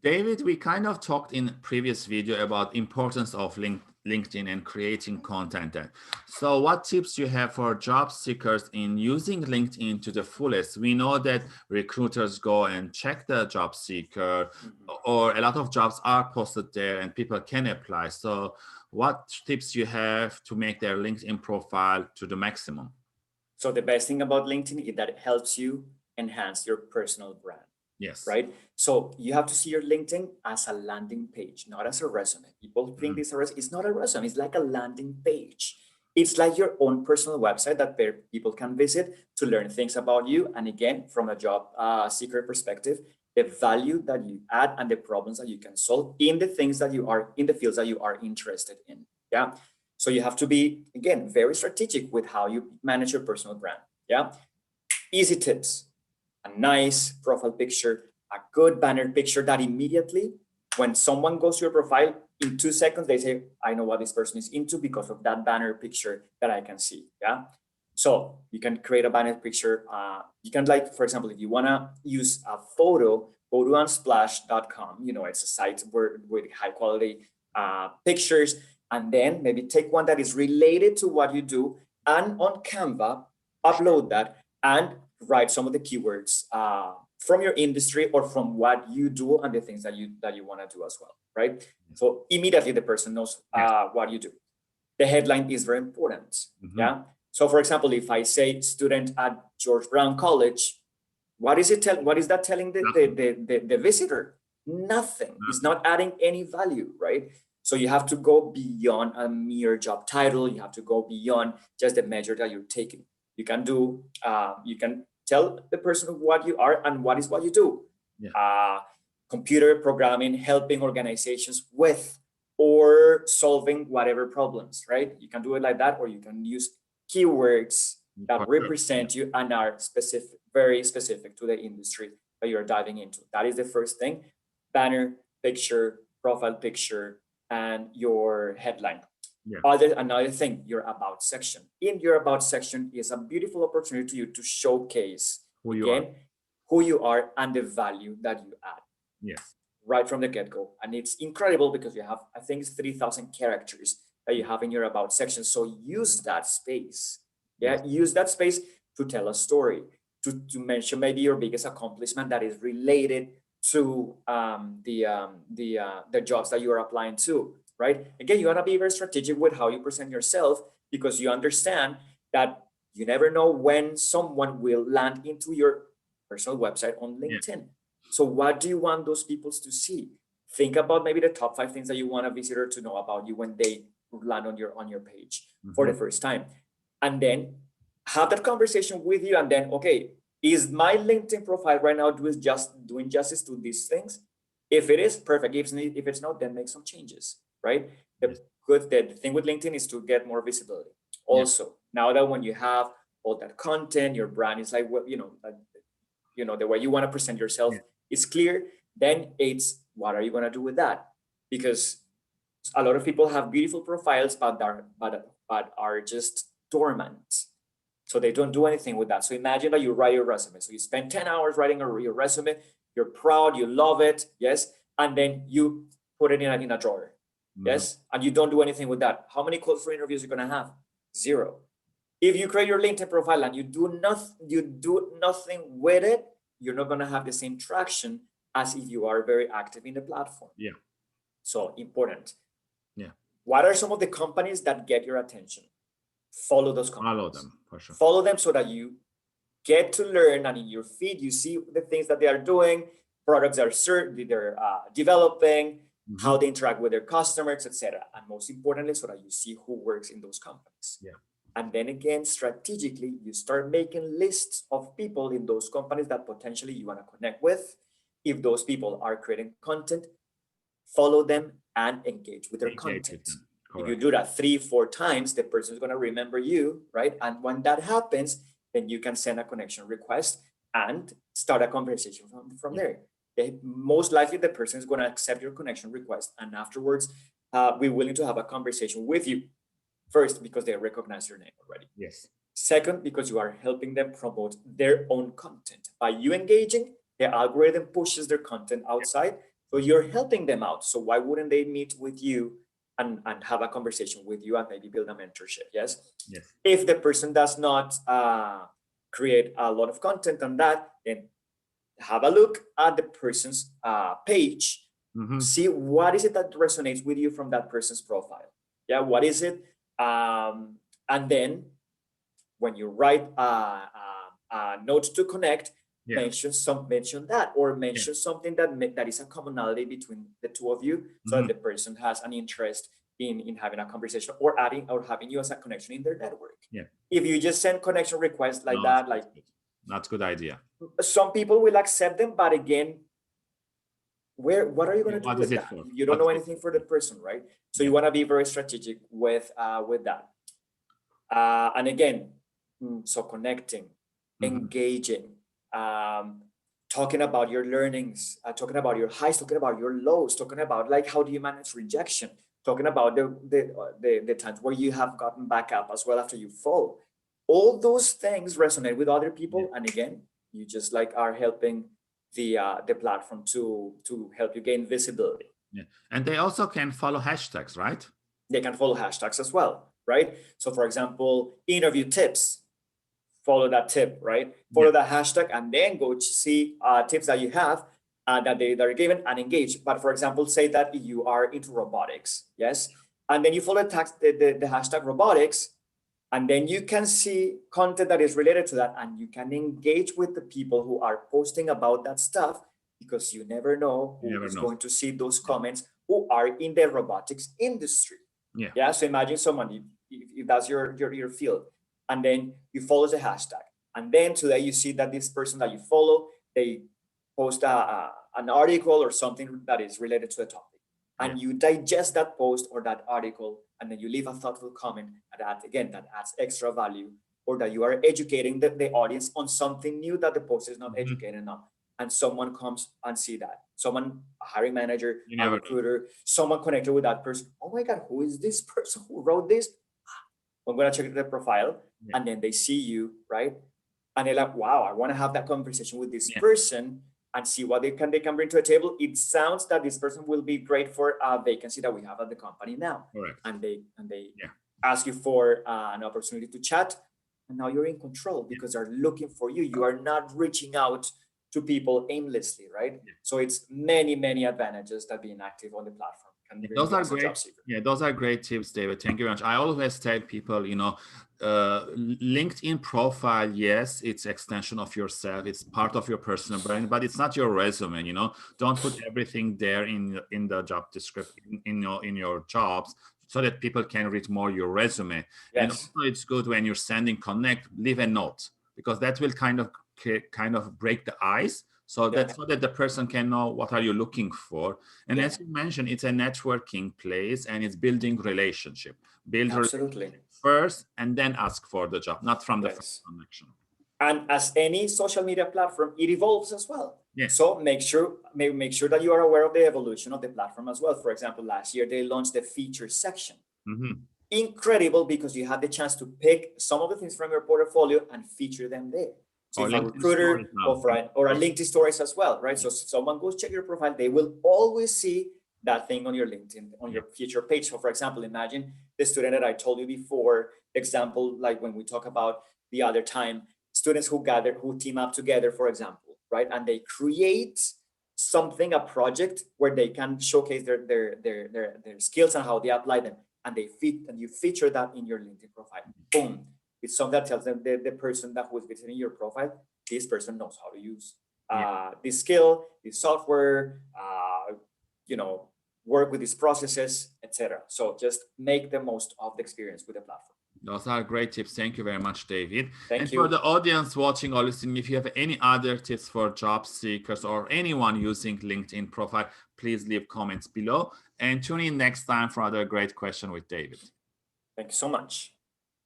David, we kind of talked in previous video about importance of LinkedIn and creating content there. So what tips you have for job seekers in using LinkedIn to the fullest? We know that recruiters go and check the job seeker, or a lot of jobs are posted there and people can apply. So what tips you have to make their LinkedIn profile to the maximum? So the best thing about LinkedIn is that it helps you enhance your personal brand. Yes. Right? So you have to see your LinkedIn as a landing page, not as a resume. People think this it's not a resume, it's like a landing page. It's like your own personal website that people can visit to learn things about you. And again, from a job seeker perspective, the value that you add and the problems that you can solve in the things that you are, in the fields that you are interested in. Yeah. So you have to be, again, very strategic with how you manage your personal brand. Yeah. Easy tips. A nice profile picture, a good banner picture that immediately, when someone goes to your profile, in 2 seconds, they say, I know what this person is into because of that banner picture that I can see. Yeah. So you can create a banner picture. You can, like, for example, if you want to use a photo, go to unsplash.com. You know, it's a site with high quality pictures, and then maybe take one that is related to what you do, and on Canva, upload that and write some of the keywords from your industry or from what you do and the things that you want to do as well, right? So immediately the person knows what you do. The headline is very important. Yeah. So for example, if I say student at George Brown College, what is that telling the visitor? Nothing. It's not adding any value, right? So you have to go beyond a mere job title. You have to go beyond just the measure that you're taking. You can do, you can tell the person what you are and what is what you do. Yeah. Computer programming, helping organizations with or solving whatever problems, right? You can do it like that, or you can use keywords that represent you and are specific, very specific to the industry that you're diving into. That is the first thing: banner, picture, profile picture, and your headline. Yeah. Another thing, your about section. In your about section is a beautiful opportunity to you to showcase who you are and the value that you add. Yes. Right from the get-go. And it's incredible because you have, I think it's 3,000 characters that you have in your about section. So use that space. Yeah. Yes. Use that space to tell a story, to mention maybe your biggest accomplishment that is related to the jobs that you are applying to. Right? Again, you want to be very strategic with how you present yourself, because you understand that you never know when someone will land into your personal website on LinkedIn. Yeah. So what do you want those people to see? Think about maybe the top 5 things that you want a visitor to know about you when they land on your page for the first time. And then have that conversation with you, and then, okay, is my LinkedIn profile right now doing justice to these things? If it is, perfect. If it's not, then make some changes. Right? The thing with LinkedIn is to get more visibility. Also, now that when you have all that content, your brand is like, the way you want to present yourself is clear. Then it's, what are you going to do with that? Because a lot of people have beautiful profiles, but are just dormant. So they don't do anything with that. So imagine that you write your resume. So you spend 10 hours writing your resume. You're proud, you love it, yes, and then you put it in a drawer. Yes, and you don't do anything with that. How many calls for interviews you're gonna have? 0. If you create your LinkedIn profile and you do nothing with it, you're not gonna have the same traction as if you are very active in the platform. Yeah. So important. Yeah. What are some of the companies that get your attention? Follow those companies. Follow them, for sure. Follow them so that you get to learn, and in your feed you see the things that they are doing, products they're developing, how they interact with their customers, etc. And most importantly, so that you see who works in those companies. Yeah. And then again, strategically, you start making lists of people in those companies that potentially you want to connect with. If those people are creating content, follow them and engage with their content. If you do that 3-4 times, the person is going to remember you, right? And when that happens, then you can send a connection request and start a conversation from there. Most likely the person is going to accept your connection request, and afterwards we're willing to have a conversation with you. First, because they recognize your name already. Yes. Second, because you are helping them promote their own content. By you engaging, the algorithm pushes their content outside, So you're helping them out. So why wouldn't they meet with you and have a conversation with you and maybe build a mentorship? Yes. Yes. If the person does not create a lot of content on that, then have a look at the person's page, see what is it that resonates with you from that person's profile. Yeah, what is it? And then when you write a note to connect, mention that, or mention something that is a commonality between the two of you, so that the person has an interest in having a conversation or having you as a connection in their network. Yeah. If you just send connection requests like that, like that's a good idea. Some people will accept them, but again, what are you going to do with that? You don't know anything for the person, right? So you want to be very strategic with that. And again, so connecting, engaging, talking about your learnings, talking about your highs, talking about your lows, talking about like how do you manage rejection, talking about the times where you have gotten back up as well after you fall. All those things resonate with other people, and again, you just like are helping the platform to help you gain visibility. Yeah, and they also can follow hashtags, right? They can follow hashtags as well, right? So for example, interview tips, follow that tip, right? Follow the hashtag and then go to see tips that you have that they are given and engage. But for example, say that you are into robotics, yes? And then you follow the hashtag robotics, and then you can see content that is related to that, and you can engage with the people who are posting about that stuff, because you never know who is going to see those comments who are in the robotics industry. Yeah. So imagine someone, if that's your field, and then you follow the hashtag, and then today you see that this person that you follow, they post an article or something that is related to the topic. And you digest that post or that article, and then you leave a thoughtful comment that adds extra value, or that you are educating the audience on something new that the post is not educating on. And someone comes and see that. Someone, a hiring manager, a recruiter, someone connected with that person. Oh my God, who is this person who wrote this? I'm going to check their profile, and then they see you, right? And they're like, wow, I want to have that conversation with this person and see what they can bring to the table. It sounds that this person will be great for a vacancy that we have at the company now. Correct. And they ask you for an opportunity to chat, and now you're in control because they're looking for you. You are not reaching out to people aimlessly, right? So it's many advantages that being active on the platform. Those are great. Yeah, those are great tips, David. Thank you very much. I always tell people, LinkedIn profile, yes, it's extension of yourself. It's part of your personal brand, but it's not your resume. Don't put everything there in the job description in your jobs, so that people can read more your resume. And also, it's good when you're sending connect, leave a note, because that will kind of break the ice. So that's so that the person can know what are you looking for. And as you mentioned, it's a networking place, and it's building relationship. Build relationship first, and then ask for the job, not from the first connection. And as any social media platform, it evolves as well. So make sure that you are aware of the evolution of the platform as well. For example, last year they launched the feature section. Incredible, because you had the chance to pick some of the things from your portfolio and feature them there. So if a recruiter or a LinkedIn stories as well, right? So if someone goes check your profile, they will always see that thing on your LinkedIn, on your feature page. So for example, imagine the student that I told you before, example, like when we talk about the other time, students who team up together, for example, right? And they create something, a project where they can showcase their skills and how they apply them. And you feature that in your LinkedIn profile. Boom. It's something that tells them the person that who is visiting your profile, this person knows how to use this skill, this software, work with these processes, etc. So just make the most of the experience with the platform. Those are great tips. Thank you very much, David. Thank you. For the audience watching or listening, if you have any other tips for job seekers or anyone using LinkedIn profile, please leave comments below, and tune in next time for another great question with David. Thank you so much.